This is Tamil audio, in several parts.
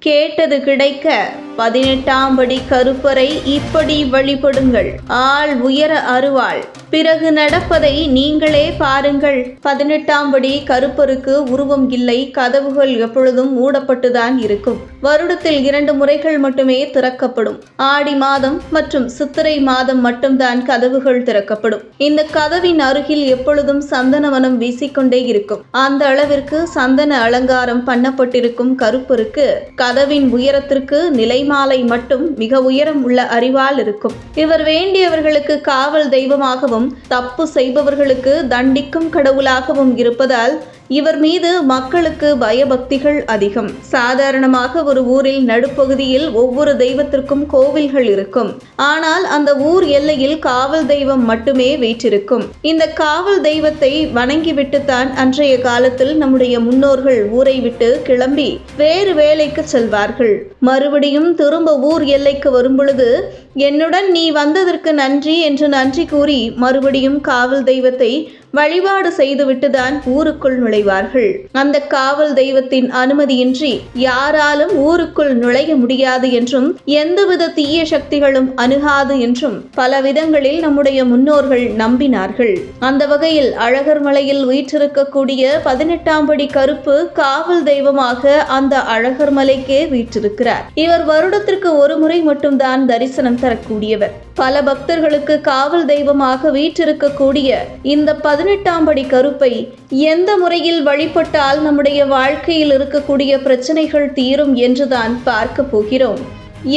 கேட்டது கிடைக்க 18ஆம் படி கருப்பரை இப்படி வழிபடுங்கள். ஆள் உயர அருவாள். பிறகு நடப்பதை நீங்களே பாருங்கள். 18ஆம் படி கருப்பருக்கு உருவம் இல்லை. கதவுகள் எப்பொழுதும் மூடப்பட்டுதான் இருக்கும். வருடத்தில் 2 முறைகள் மட்டுமே திறக்கப்படும். ஆடி மாதம் மற்றும் சித்திரை மாதம் மட்டும்தான் கதவுகள் திறக்கப்படும். இந்த கதவின் அருகில் எப்பொழுதும் சந்தனவனம் வீசிக்கொண்டே இருக்கும். அந்த அளவிற்கு சந்தன அலங்காரம் பண்ணப்பட்டிருக்கும் கருப்பருக்கு கதவின் உயரத்திற்கு நிலைமாலை மட்டும் மிக உயரம் உள்ள அரிவாள் இருக்கும். இவர் வேண்டியவர்களுக்கு காவல் தெய்வமாகவும் தப்பு செய்பவர்களுக்கு தண்டிக்கும் கடவுளாகவும் இருப்பதால் இவர் மீது மக்களுக்கு பயபக்திகள் அதிகம். சாதாரணமாக ஒரு ஊரில் நடுப்பகுதியில் ஒவ்வொரு தெய்வத்திற்கும் கோவில்கள் இருக்கும். ஆனால் அந்த ஊர் எல்லையில் காவல் தெய்வம் மட்டுமே வீற்றிருக்கும். இந்த காவல் தெய்வத்தை வணங்கிவிட்டுத்தான் அன்றைய காலத்தில் நம்முடைய முன்னோர்கள் ஊரை விட்டு கிளம்பி வேறு வேலைக்கு செல்வார்கள். மறுபடியும் திரும்ப ஊர் எல்லைக்கு வரும்பொழுது என்னுடன் நீ வந்ததற்கு நன்றி என்று நன்றி கூறி மறுபடியும் காவல் தெய்வத்தை வழிபாடு செய்துவிட்டுதான் ஊருக்குள் நுழைவார்கள். அந்த காவல் தெய்வத்தின் அனுமதியின்றி யாராலும் ஊருக்குள் நுழைய முடியாது என்றும் எந்தவித தீய சக்திகளும் அணுகாது என்றும் பல விதங்களில் நம்முடைய முன்னோர்கள் நம்பினார்கள். அந்த வகையில் அழகர் மலையில் வீற்றிருக்கக்கூடிய 18ஆம் படி கருப்பு காவல் தெய்வமாக அந்த அழகர் மலைக்கே வீற்றிருக்கிறார். இவர் வருடத்திற்கு ஒரு முறை மட்டும்தான் தரிசனம் தரக்கூடியவர். பல பக்தர்களுக்கு காவல் தெய்வமாக வீற்றிருக்கக்கூடிய இந்த 18ஆம் படி கருப்பை எந்த முறையில் வழிபட்டால் நம்முடைய வாழ்க்கையில் இருக்கக்கூடிய பிரச்சனைகள் தீரும் என்றுதான் பார்க்க போகிறோம்.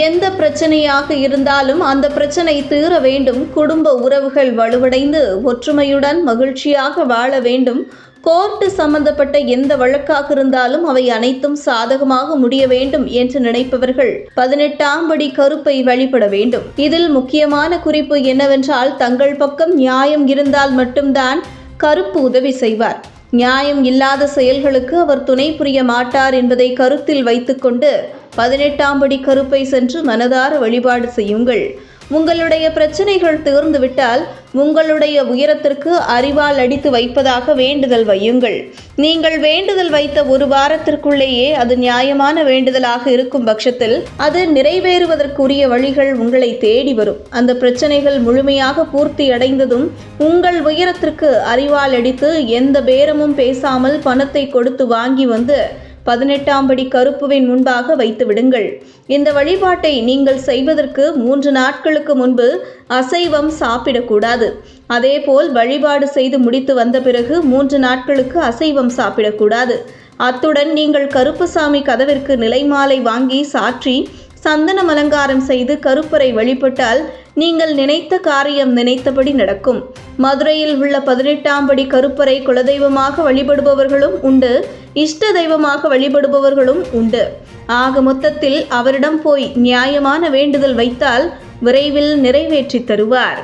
எந்த பிரச்சனையாக இருந்தாலும் அந்த பிரச்சனை தீர வேண்டும். குடும்ப உறவுகள் வலுவடைந்து ஒற்றுமையுடன் மகிழ்ச்சியாக வாழ வேண்டும். கோர்ட்டு சம்பந்தப்பட்ட எந்த வழக்காக இருந்தாலும் அவை அனைத்தும் சாதகமாக முடிய வேண்டும் என்று நினைப்பவர்கள் 18ஆம் படி கருப்பை வழிபட வேண்டும். இதில் முக்கியமான குறிப்பு என்னவென்றால் தங்கள் பக்கம் நியாயம் இருந்தால் மட்டும்தான் கருப்பு உதவி செய்வார். நியாயம் இல்லாத செயல்களுக்கு அவர் துணை புரிய மாட்டார் என்பதை கருத்தில் வைத்துக்கொண்டு 18ஆம் படி கருப்பை சென்று மனதார வழிபாடு செய்யுங்கள். உங்களுடைய பிரச்சனைகள் தீர்ந்துவிட்டால் உங்களுடைய உயரத்திற்கு அரிவாள் அடித்து வைப்பதாக வேண்டுதல் வையுங்கள். நீங்கள் வேண்டுதல் வைத்த ஒரு வாரத்திற்குள்ளேயே அது நியாயமான வேண்டுதலாக இருக்கும் பட்சத்தில் அது நிறைவேறுவதற்குரிய வழிகள் உங்களை தேடி வரும். அந்த பிரச்சனைகள் முழுமையாக பூர்த்தி அடைந்ததும் உங்கள் உயரத்திற்கு அரிவாள் அடித்து எந்த பேரமும் பேசாமல் பணத்தை கொடுத்து வாங்கி வந்து 18ஆம் படி கருப்புவின் முன்பாக வைத்து விடுங்கள். இந்த வழிபாட்டை நீங்கள் செய்வதற்கு 3 நாட்களுக்கு முன்பு அசைவம் சாப்பிடக்கூடாது. அதேபோல் வழிபாடு செய்து முடித்து வந்த பிறகு 3 நாட்களுக்கு அசைவம் சாப்பிடக்கூடாது. அத்துடன் நீங்கள் கருப்புசாமி கதவிற்கு நிலைமாலை வாங்கி சாற்றி சந்தனம் அலங்காரம் செய்து கருப்பரை வழிபட்டால் நீங்கள் நினைத்த காரியம் நினைத்தபடி நடக்கும். மதுரையில் உள்ள 18ஆம் படி கருப்பரை குலதெய்வமாக வழிபடுபவர்களும் உண்டு, இஷ்ட தெய்வமாக வழிபடுபவர்களும் உண்டு. ஆக மொத்தத்தில் அவரிடம் போய் நியாயமான வேண்டுதல் வைத்தால் விரைவில் நிறைவேற்றி தருவார்.